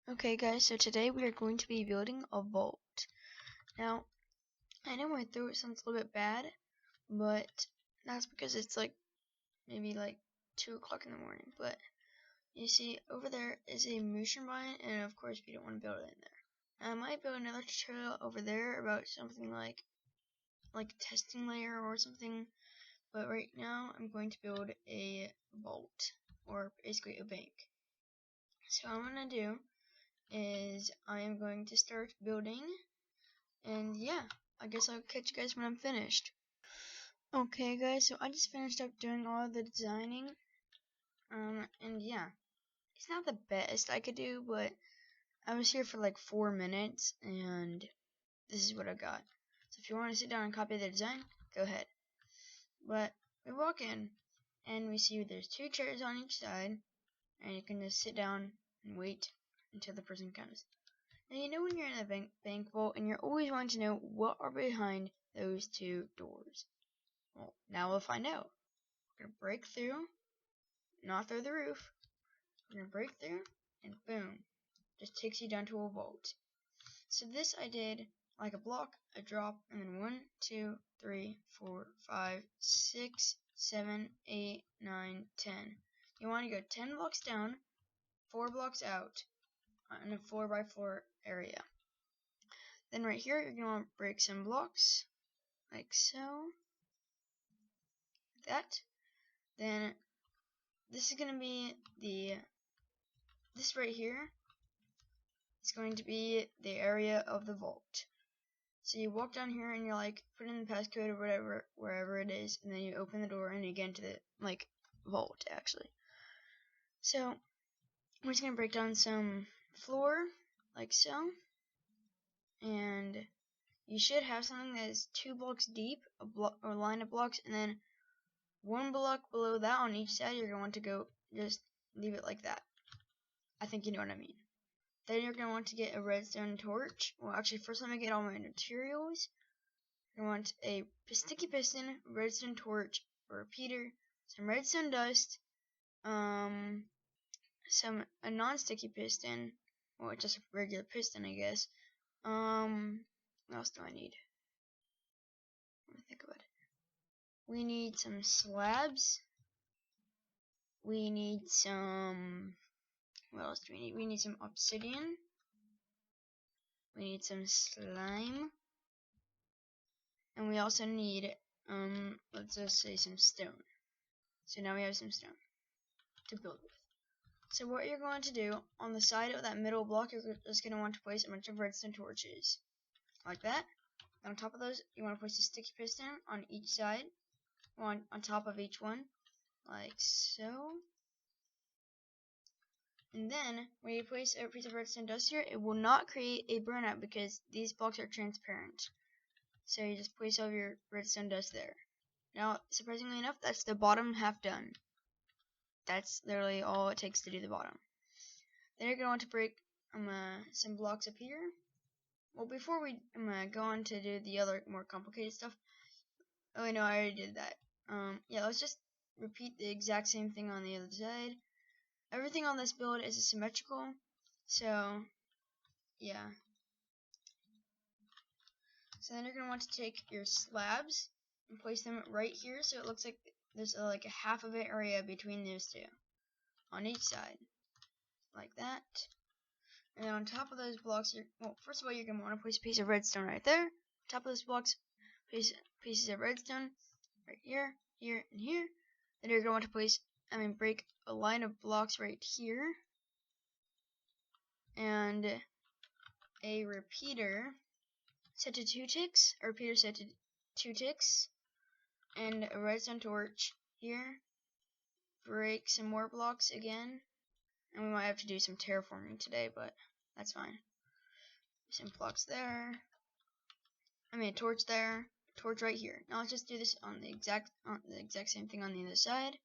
Okay guys, so today we are going to be building a vault. Now, I know my throat sounds a little bit bad, but that's because it's maybe 2 o'clock in the morning. But you see, over there is a moose turbine, and of course we don't want to build it in there. I might build another tutorial over there about something like testing layer or something, but right now I'm going to build a vault, or basically a bank. So what I'm going to do is I am going to start building, and yeah, I guess I'll catch you guys when I'm finished. Okay guys, so I just finished up doing all the designing, and yeah, it's not the best I could do, but I was here for like 4 minutes, and this is what I got. So if you want to sit down and copy the design, go ahead. But we walk in, and we see there's 2 chairs on each side, and you can just sit down and wait until the person comes. Now you know when you're in a bank vault and you're always wanting to know what are behind those 2 doors. Well, now we'll find out. We're going to break through, not through the roof. We're going to break through, and boom, just takes you down to a vault. So this I did like a block, a drop, and then 1, 2, 3, 4, 5, 6, 7, 8, 9, 10. You want to go 10 blocks down, 4 blocks out, in a 4x4 area. Then right here, you're going to want to break some blocks, like so, like that. Then this is going to be this right here is going to be the area of the vault. So you walk down here and you're like, put in the passcode or whatever, wherever it is, and then you open the door and you get into the vault actually. So we're just gonna break down some floor like so, and you should have something that is 2 blocks deep, a line of blocks, and then 1 block below that on each side. You're gonna want to go just leave it like that. I think you know what I mean. Then you're going to want to get a redstone torch. Well, actually, first let me get all my materials. You want a sticky piston, redstone torch, a repeater, some redstone dust, a non-sticky piston, well, just a regular piston, I guess. What else do I need? Let me think about it. We need some slabs. We need some. What else do we need? We need some obsidian. We need some slime. And we also need, let's just say some stone. So now we have some stone to build with. So what you're going to do, on the side of that middle block, you're just going to want to place a bunch of redstone torches. Like that. And on top of those, you want to place a sticky piston on each side. On top of each one. Like so. And then, when you place a piece of redstone dust here, it will not create a burnout because these blocks are transparent. So you just place all your redstone dust there. Now, surprisingly enough, that's the bottom half done. That's literally all it takes to do the bottom. Then you're going to want to break some blocks up here. Well, before we go on to do the other more complicated stuff. Oh, no, I already did that. Yeah, let's just repeat the exact same thing on the other side. Everything on this build is symmetrical, so yeah. So then you're going to want to take your slabs and place them right here, so it looks like there's like a half of an area between those 2 on each side, like that. And then on top of those blocks, well, first of all, you're going to want to place a piece of redstone right there. On top of those blocks, place pieces of redstone right here, here, and here. Then you're going to want to break a line of blocks right here, and a repeater set to 2 ticks. A repeater set to 2 ticks, and a redstone torch here. Break some more blocks again, and we might have to do some terraforming today, but that's fine. Some blocks there. A torch there. Torch right here. Now let's just do this on the exact same thing on the other side.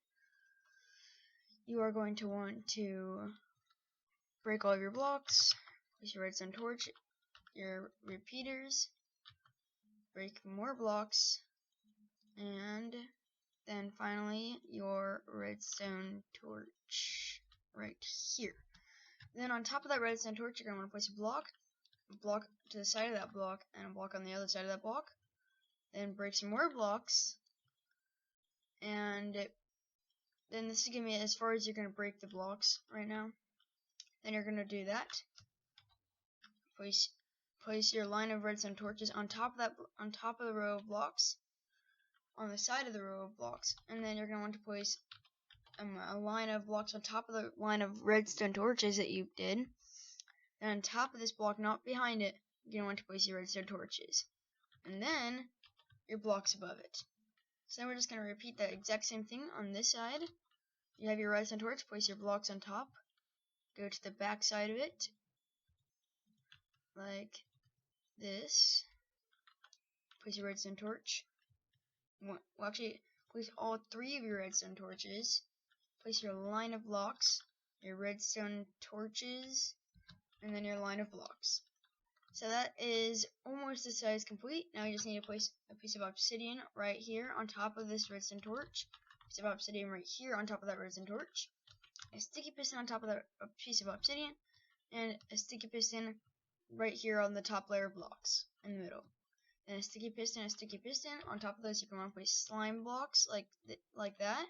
You are going to want to break all of your blocks. Place your redstone torch, your repeaters, break more blocks, and then finally your redstone torch right here. Then on top of that redstone torch, you're going to want to place a block to the side of that block, and a block on the other side of that block. Then break some more blocks, and then this is going to be as far as you're going to break the blocks right now. Then you're going to do that. Place your line of redstone torches on top of the row of blocks, on the side of the row of blocks, and then you're going to want to place a line of blocks on top of the line of redstone torches that you did. Then on top of this block, not behind it, you're going to want to place your redstone torches, and then your blocks above it. So then we're just going to repeat that exact same thing on this side. You have your redstone torch, place your blocks on top, go to the back side of it, like this, place your redstone torch. Well, actually, place all 3 of your redstone torches, place your line of blocks, your redstone torches, and then your line of blocks. So that is almost the size complete. Now you just need to place a piece of obsidian right here on top of this redstone torch, a piece of obsidian right here on top of that redstone torch, a sticky piston on top of that piece of obsidian, and a sticky piston right here on the top layer of blocks in the middle. And a sticky piston, on top of those you can want to place slime blocks like that.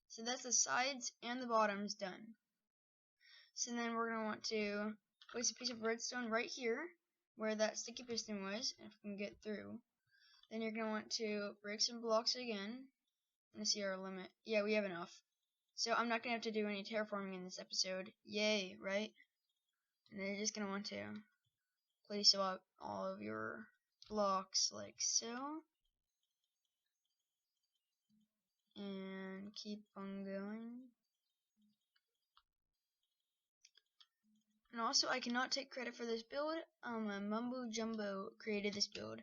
So that's the sides and the bottoms done. So then we're going to want to place a piece of redstone right here where that sticky piston was, if we can get through. Then you're going to want to break some blocks again. Let's see our limit. Yeah, we have enough. So I'm not going to have to do any terraforming in this episode. Yay, right? And then you're just going to want to place all of your blocks like so, and keep on going. And also, I cannot take credit for this build. Mumbo Jumbo created this build.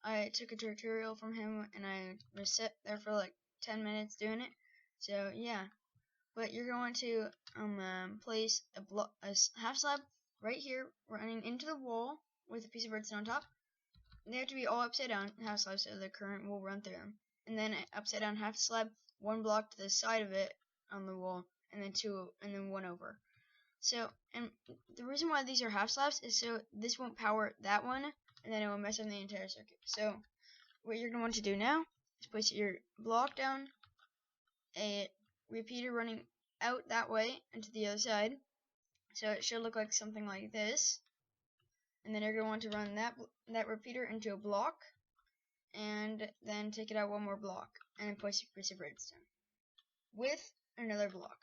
I took a tutorial from him, and I was set there for like 10 minutes doing it. So yeah, but you're going to place a half slab right here, running into the wall with a piece of redstone on top. They have to be all upside down half slabs so the current will run through them. And then upside down half slab, 1 block to the side of it on the wall, and then 1 over. So, and the reason why these are half slabs is so this won't power that one, and then it will mess up the entire circuit. So, what you're going to want to do now is place your block down, a repeater running out that way and to the other side. So it should look like something like this. And then you're going to want to run that repeater into a block, and then take it out 1 more block, and then place a piece of redstone with another block.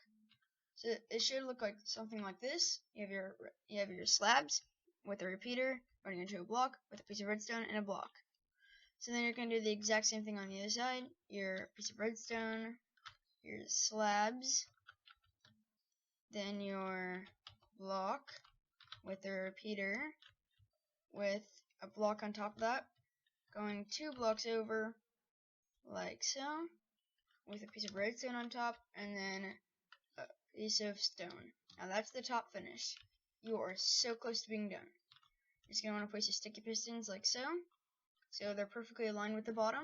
So it should look like something like this. You have your slabs with a repeater running into a block with a piece of redstone and a block. So then you're going to do the exact same thing on the other side. Your piece of redstone, your slabs, then your block with a repeater with a block on top of that, going 2 blocks over like so, with a piece of redstone on top, and then a piece of stone. Now that's the top finish. You are so close to being done. You're just going to want to place your sticky pistons like so they're perfectly aligned with the bottom,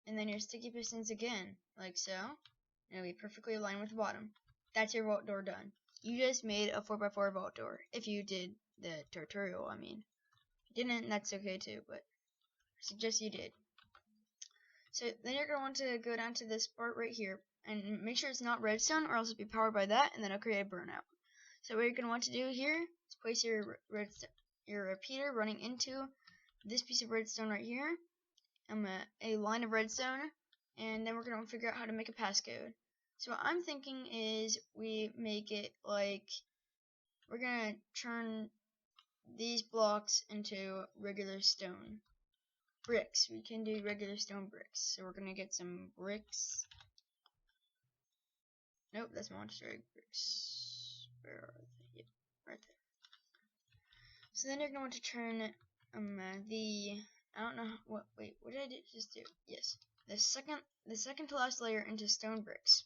and then your sticky pistons again like so, and it'll be perfectly aligned with the bottom. That's your vault door done. You just made a 4x4 vault door, if you did the tutorial, I mean. If you didn't, that's okay too, but I suggest you did. So then you're going to want to go down to this part right here, and make sure it's not redstone, or else it'll be powered by that, and then it'll create a burnout. So what you're going to want to do here is place your repeater running into this piece of redstone right here, a line of redstone, and then we're going to figure out how to make a passcode. So what I'm thinking is we make it like, we're going to turn these blocks into regular stone bricks. We can do regular stone bricks. So we're going to get some bricks. Nope, that's monster egg bricks. Where are they? Yep, right there. So then you're going to turn I don't know what did I just do? Yes. The second to last layer into stone bricks.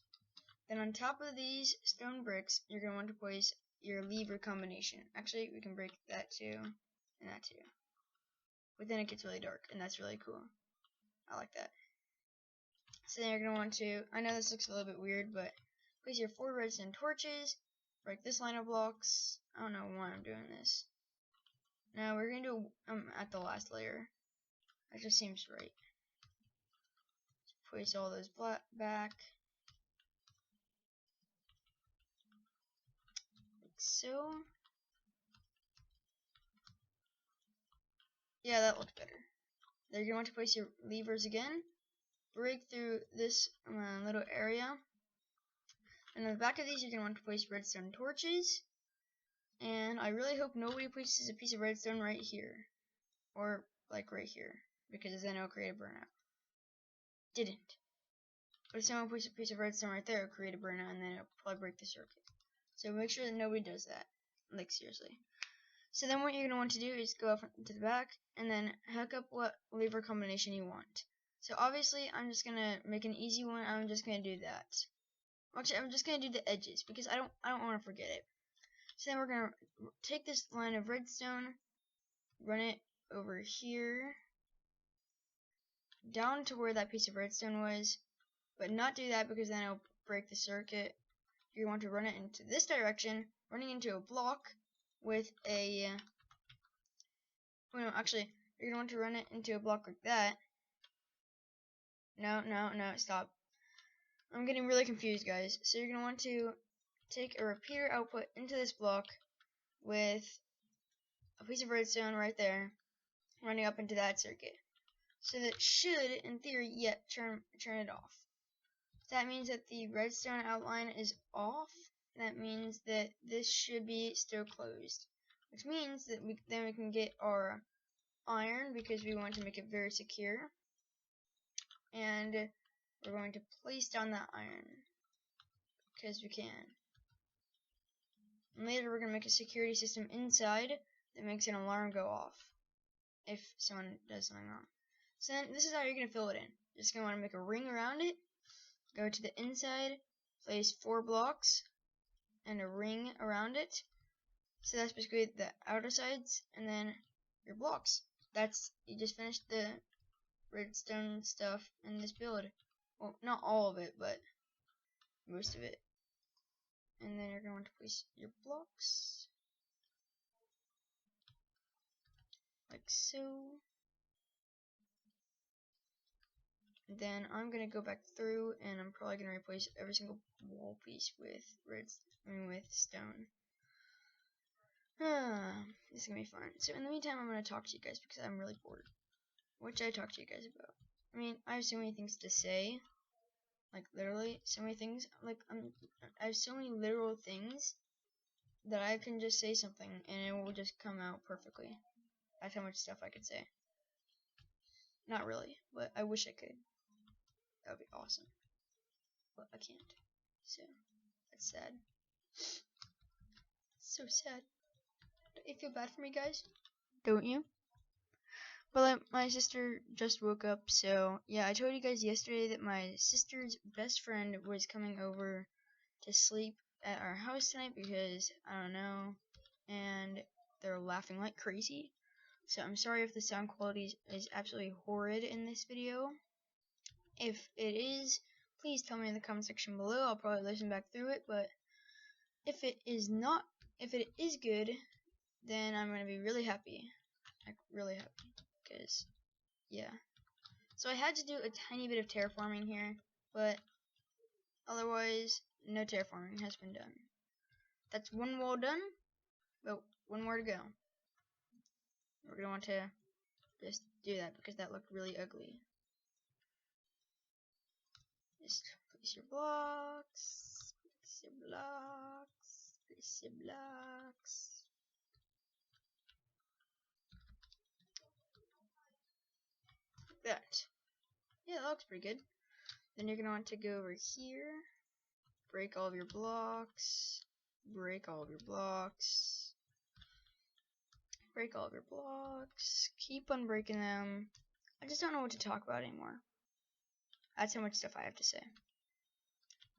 Then on top of these stone bricks, you're going to want to place your lever combination. Actually, we can break that too, and that too. But then it gets really dark, and that's really cool. I like that. So then you're going to want to, I know this looks a little bit weird, but place your 4 redstone torches break this line of blocks. I don't know why I'm doing this. Now we're gonna do at the last layer. That just seems right. Place all those back, like so. Yeah, that looks better. Then you're going to place your levers again. Break through this little area. And on the back of these, you're going to want to place redstone torches. And I really hope nobody places a piece of redstone right here. Or, like, right here. Because then it'll create a burnout. Didn't. But if someone places a piece of redstone right there, it'll create a burnout, and then it'll probably break the circuit. So make sure that nobody does that. Like, seriously. So then what you're going to want to do is go up to the back, and then hook up what lever combination you want. So obviously, I'm just going to make an easy one. I'm just going to do that. Actually, I'm just going to do the edges, because I don't want to forget it. So then we're going to take this line of redstone, run it over here, down to where that piece of redstone was, but not do that because then it'll break the circuit. You want to run it into this direction, running into a block with a, well, no, actually, you're going to want to run it into a block like that. No, stop. I'm getting really confused, guys. So you're going to want to take a repeater output into this block with a piece of redstone right there, running up into that circuit. So that should, in theory, turn it off. That means that the redstone outline is off. That means that this should be still closed. Which means that we can get our iron because we want to make it very secure. And we're going to place down that iron because we can. And later we're going to make a security system inside that makes an alarm go off if someone does something wrong. So then this is how you're going to fill it in. You're just going to want to make a ring around it. Go to the inside, place 4 blocks and a ring around it. So that's basically the outer sides and then your blocks. You just finished the redstone stuff in this build. Well, not all of it, but most of it. And then you're going to place your blocks like so. Then I'm gonna go back through, and I'm probably gonna replace every single wall piece with stone. This is gonna be fun. So in the meantime, I'm gonna talk to you guys because I'm really bored. What should I talk to you guys about? I mean, I have so many things to say. Like literally, so many things. Like I have so many literal things that I can just say something and it will just come out perfectly. That's how much stuff I could say. Not really, but I wish I could. That would be awesome. But I can't. So, that's sad. So sad. Don't you feel bad for me, guys? Don't you? Well, my sister just woke up, so yeah, I told you guys yesterday that my sister's best friend was coming over to sleep at our house tonight because, I don't know, and they're laughing like crazy. So I'm sorry if the sound quality is absolutely horrid in this video. If it is, please tell me in the comment section below. I'll probably listen back through it, but if it is good, then I'm going to be really happy. Like, really happy. Because, yeah. So I had to do a tiny bit of terraforming here, but otherwise, no terraforming has been done. That's one wall done, but one more to go. We're going to want to just do that because that looked really ugly. Just place your blocks, place your blocks, place your blocks. Like that. Yeah, that looks pretty good. Then you're going to want to go over here, break all of your blocks, break all of your blocks, break all of your blocks, keep on breaking them. I just don't know what to talk about anymore. That's how much stuff I have to say.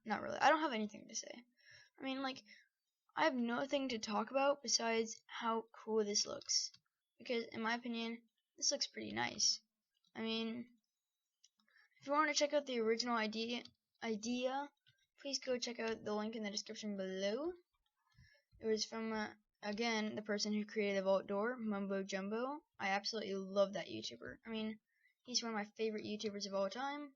Not really. I don't have anything to say. I mean, like, I have nothing to talk about besides how cool this looks. Because, in my opinion, this looks pretty nice. I mean, if you want to check out the original idea, please go check out the link in the description below. It was from, again, the person who created the vault door, Mumbo Jumbo. I absolutely love that YouTuber. I mean, he's one of my favorite YouTubers of all time.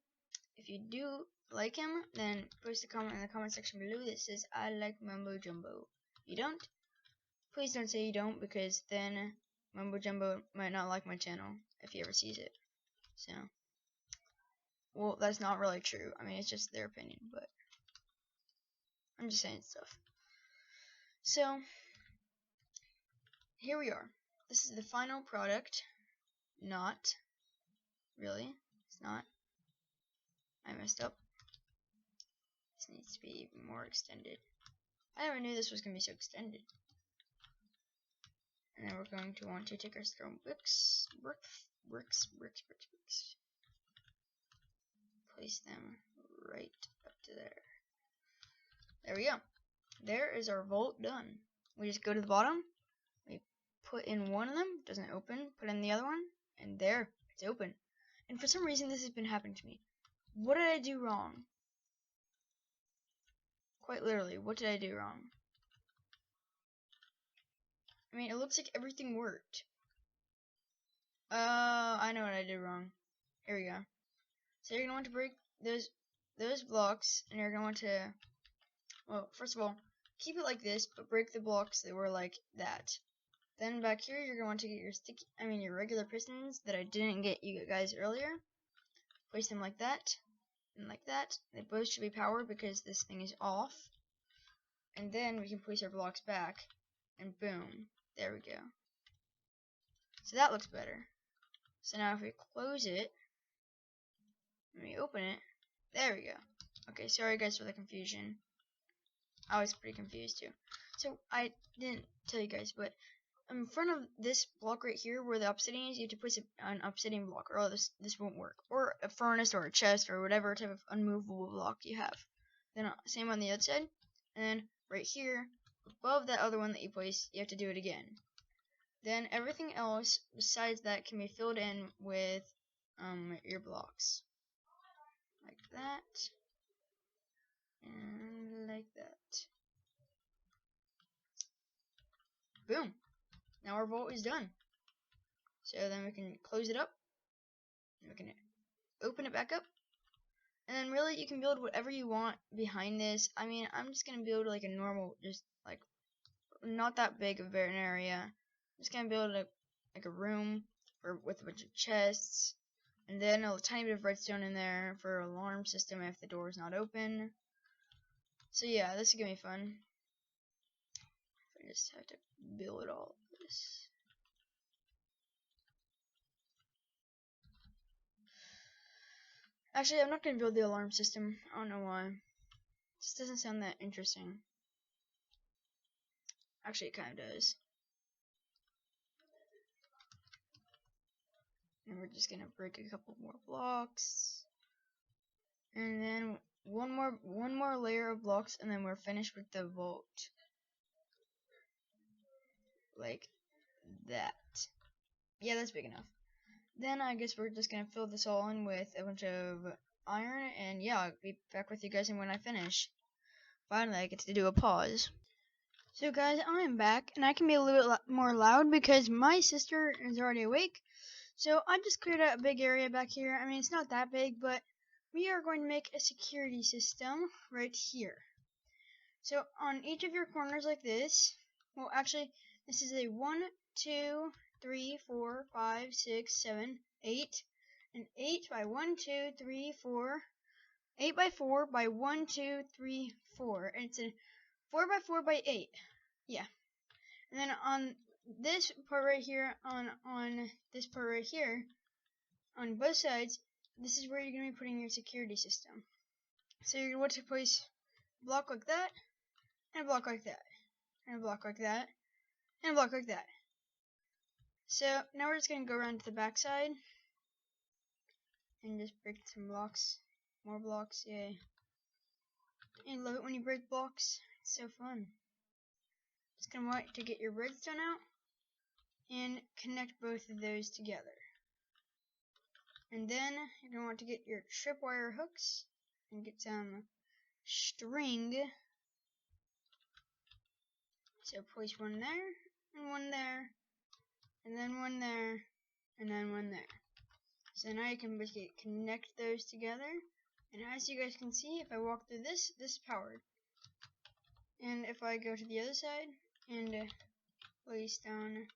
If you do like him, then post a comment in the comment section below that says, I like Mumbo Jumbo. If you don't, please don't say you don't, because then Mumbo Jumbo might not like my channel if he ever sees it. So, well, that's not really true. I mean, it's just their opinion, but I'm just saying stuff. So, here we are. This is the final product. Not really. It's not. I messed up. This needs to be even more extended. I never knew this was going to be so extended. And then we're going to want to take our stone bricks. Place them right up to there. There we go. There is our vault done. We just go to the bottom. We put in one of them. Doesn't open. Put in the other one. And there. It's open. And for some reason this has been happening to me. What did I do wrong? Quite literally, what did I do wrong? I mean, it looks like everything worked. I know what I did wrong. Here we go. So you're gonna want to break those blocks, and you're gonna want to, well, first of all, keep it like this, but break the blocks that were like that. Then back here, you're gonna want to get your regular pistons that I didn't get you guys earlier. Place them like that, and like that. They both should be powered because this thing is off. And then we can place our blocks back, and boom, there we go. So that looks better. So now if we close it, and we open it, there we go. Okay, sorry guys for the confusion. I was pretty confused too. So I didn't tell you guys, but in front of this block right here where the obsidian is, you have to put an obsidian block, or else this won't work. Or a furnace or a chest or whatever type of unmovable block you have. Then same on the other side. And then right here, above that other one that you place, you have to do it again. Then everything else besides that can be filled in with your blocks. Like that. And like that. Boom. Now our vault is done. So then we can close it up. And we can open it back up. And then really you can build whatever you want behind this. I mean, I'm just going to build like a normal, just like not that big of an area. I'm just going to build like a room with a bunch of chests. And then a tiny bit of redstone in there for an alarm system if the door is not open. So yeah, this is going to be fun. I just have to build all of this. Actually, I'm not going to build the alarm system. I don't know why. This doesn't sound that interesting. Actually, it kind of does. And we're just going to break a couple more blocks. And then one more layer of blocks, and then we're finished with the vault. Like that. Yeah, that's big enough. Then I guess we're just gonna fill this all in with a bunch of iron, and yeah, I'll be back with you guys when I finish. Finally, I get to do a pause. So guys, I'm back, and I can be a little bit more loud because my sister is already awake. So I just cleared out a big area back here. I mean, it's not that big, but we are going to make a security system right here. So on each of your corners like this, well, actually, this is a 1, 2, 3, 4, 5, 6, 7, 8, and 8 by 1, 2, 3, 4, 8 by 4 by 1, 2, 3, 4, and it's a 4 by 4 by 8. Yeah. And then on this part right here, on this part right here, on both sides, this is where you're going to be putting your security system. So you're going to want to place a block like that, and a block like that, and a block like that, and a block like that. So now we're just going to go around to the back side and just break some blocks. More blocks, yay. I love it when you break blocks. It's so fun. Just going to want to get your redstone out and connect both of those together. And then you're going to want to get your tripwire hooks and get some string. So place one there, and one there, and then one there, and then one there. So now you can basically connect those together. And as you guys can see, if I walk through this is powered. And if I go to the other side and place down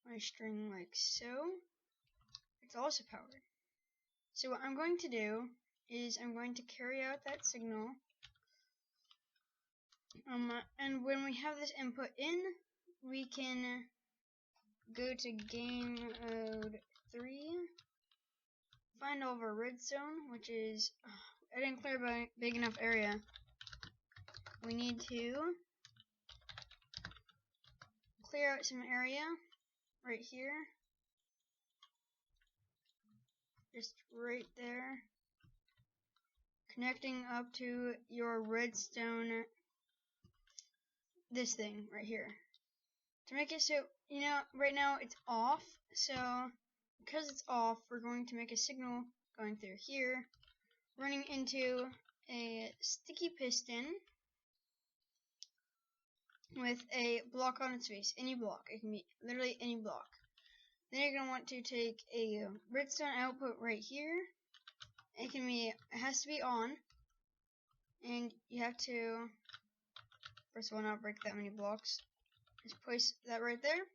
my string like so, it's also powered. So what I'm going to do is I'm going to carry out that signal. And when we have this input in, we can go to game mode 3, find all of our redstone, which is, I didn't clear a big enough area. We need to clear out some area right here, just right there, connecting up to your redstone, this thing right here. To make it so, right now it's off, so because it's off, we're going to make a signal going through here, running into a sticky piston with a block on its face, any block. It can be literally any block. Then you're going to want to take a redstone output right here. It has to be on, and you have to, first of all, not break that many blocks. Just place that right there.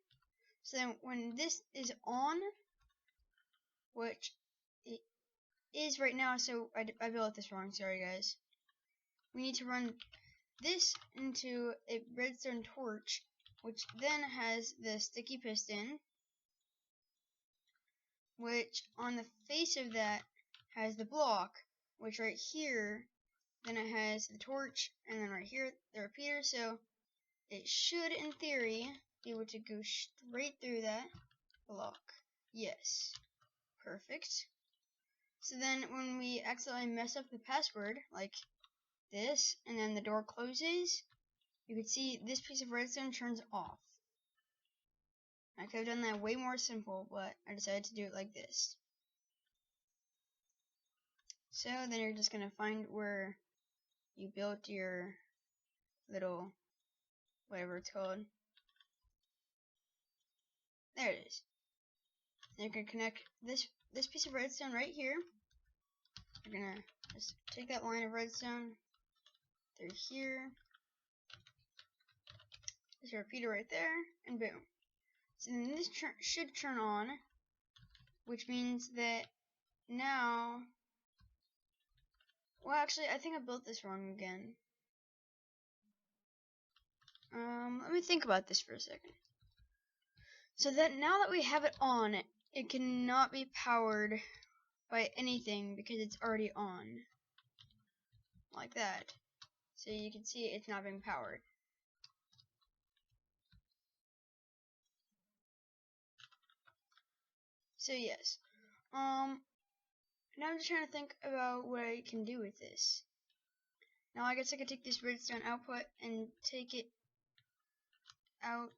So then when this is on, which it is right now, so I built this wrong, sorry guys. We need to run this into a redstone torch, which then has the sticky piston, which on the face of that has the block, which right here, then it has the torch, and then right here the repeater, so it should, in theory, be able to go straight through that block. Yes. Perfect. So then when we accidentally mess up the password, like this, and then the door closes, you can see this piece of redstone turns off. I could have done that way more simple, but I decided to do it like this. So then you're just going to find where you built your little, whatever it's called. There it is. Then you're going to connect this piece of redstone right here. You're going to just take that line of redstone through here. There's a repeater right there, and boom. So then this should turn on, which means that now, well actually I think I built this wrong again. Let me think about this for a second. So that now that we have it on, it cannot be powered by anything because it's already on. Like that. So you can see it's not being powered. So yes. Now I'm just trying to think about what I can do with this. Now I guess I could take this redstone output and take it out.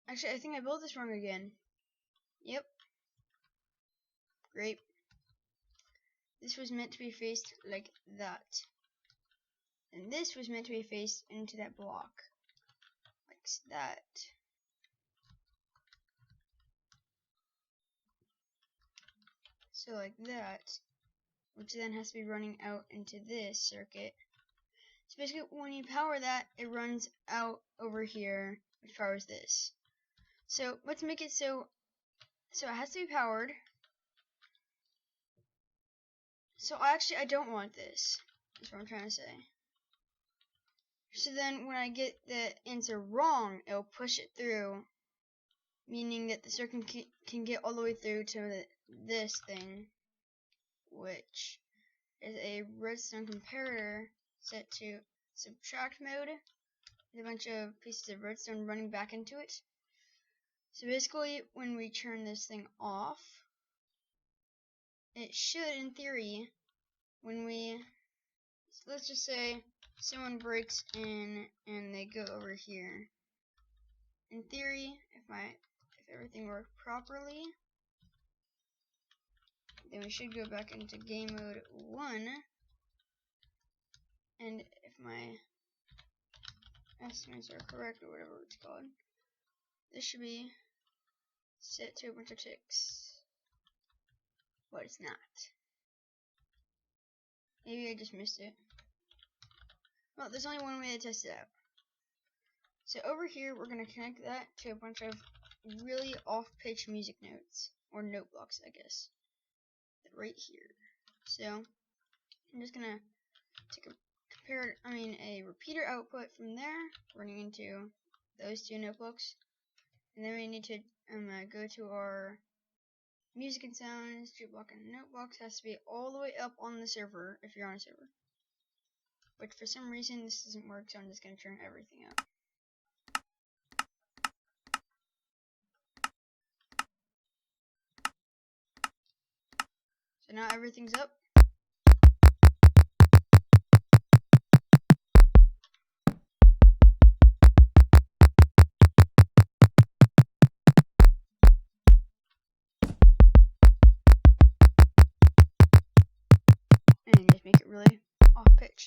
Actually, I think I built this wrong again. Yep. Great. This was meant to be faced like that. And this was meant to be faced into that block. Like that. So like that. Which then has to be running out into this circuit. So basically when you power that, it runs out over here, which powers this. So let's make it so it has to be powered. So I don't want this. That's what I'm trying to say. So then when I get the answer wrong, it'll push it through, meaning that the circuit can get all the way through to this thing, which is a redstone comparator set to subtract mode with a bunch of pieces of redstone running back into it. So basically when we turn this thing off, it should, in theory, when we, so let's just say someone breaks in and they go over here. In theory, if everything worked properly, then we should go back into game mode 1. And if my estimates are correct or whatever it's called. This should be set to a bunch of ticks, but it's not. Maybe I just missed it. Well, there's only one way to test it out. So over here, we're going to connect that to a bunch of really off-pitch music notes, or note blocks, I guess, right here. So I'm just going to take a repeater output from there, running into those two note blocks, and then we need to go to our music and sounds, jukebox and note box has to be all the way up on the server if you're on a server. But for some reason this doesn't work, so I'm just going to turn everything up. So now everything's up. And just make it really off pitch.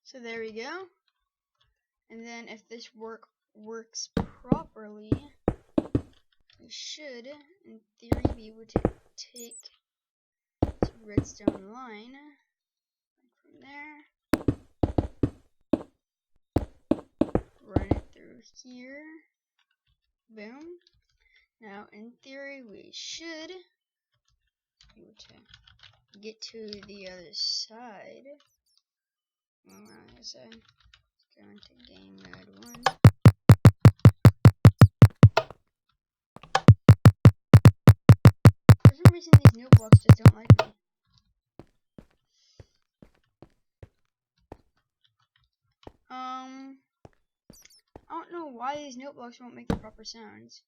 So there we go. And then if this works properly, we should, in theory, be able to take this redstone line from there, run it through here, boom. Now, in theory, we should be able to get to the other side. Well, on the other side, let's go into game mode 1. For some reason, these note blocks just don't like me. I don't know why these note blocks won't make the proper sounds.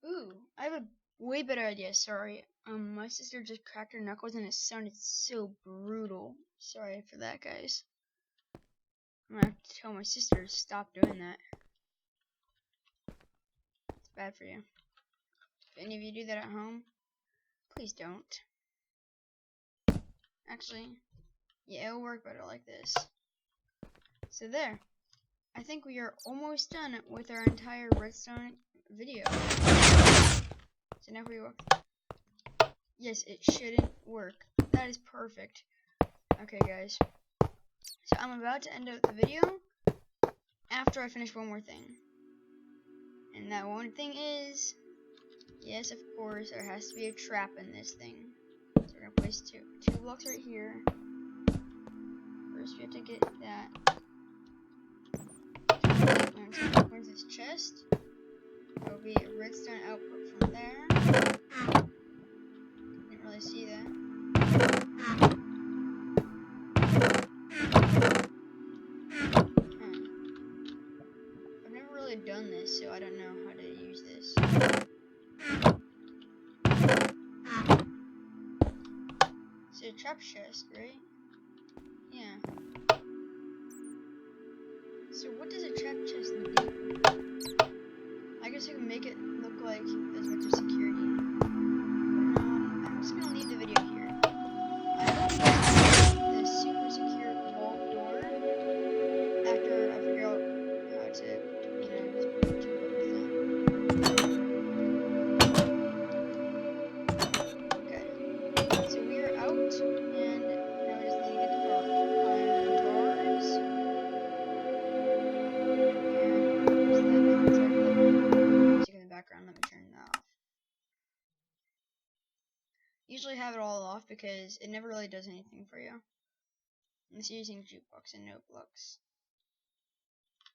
Ooh, I have a way better idea. Sorry. My sister just cracked her knuckles and it sounded so brutal. Sorry for that, guys. I'm gonna have to tell my sister to stop doing that. It's bad for you. If any of you do that at home, please don't. Actually, yeah, it'll work better like this. So there. I think we are almost done with our entire redstone video. So now if we work. Yes, it shouldn't work. That is perfect. Okay, guys. So I'm about to end up the video after I finish one more thing. And that one thing is, yes, of course, there has to be a trap in this thing. So we're gonna place two blocks right here. First, we have to get that. Where's this chest? There will be a redstone output from there. Didn't really see that. I've never really done this, so I don't know how to use this. So a trap chest, right? Yeah. So what does a trap chest do? I guess you can make it look like there's a bunch of security. I'm just gonna leave the video here. I hope you guys like the super secure vault door after I figure out how to, okay. So we are out, and now we just need to get to our iron bars. Music in the background, let me turn that off. Usually have it all off because it never really does anything for you. Unless you're using jukebox and note blocks.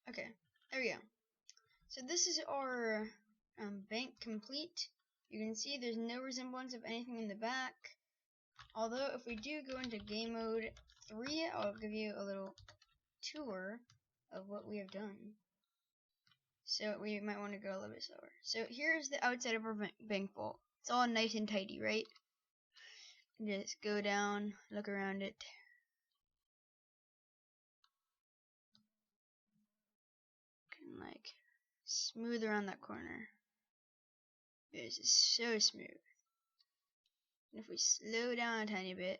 Okay, there we go. So this is our bank complete. You can see there's no resemblance of anything in the back. Although if we do go into game mode 3, I'll give you a little tour of what we have done. so we might want to go a little bit slower. So here's the outside of our bank vault. It's all nice and tidy, right? Just go down, look around it. Can like smooth around that corner. This is so smooth. And if we slow down a tiny bit,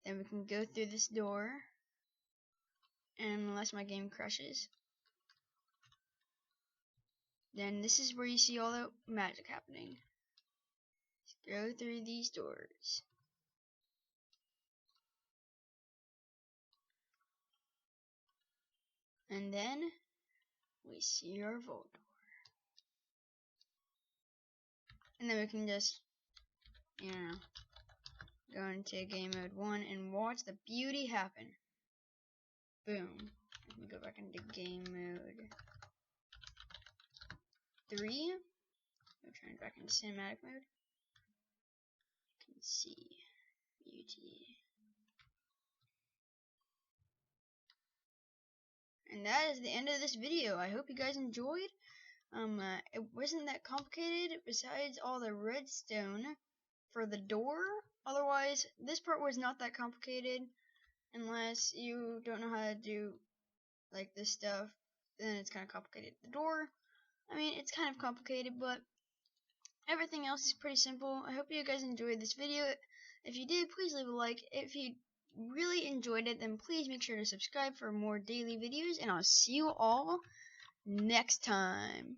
then we can go through this door. And unless my game crashes, then this is where you see all the magic happening. Just go through these doors. And then we see our vault door. And then we can just, you know, go into game mode 1 and watch the beauty happen. Boom. Let me go back into game mode 3. We'll turn back into cinematic mode. You can see beauty. And that is the end of this video. I hope you guys enjoyed. It wasn't that complicated besides all the redstone for the door. Otherwise, this part was not that complicated unless you don't know how to do like this stuff. Then it's kind of complicated. The door, I mean, it's kind of complicated, but everything else is pretty simple. I hope you guys enjoyed this video. If you did, please leave a like. If you really enjoyed it, then please make sure to subscribe for more daily videos, and I'll see you all next time.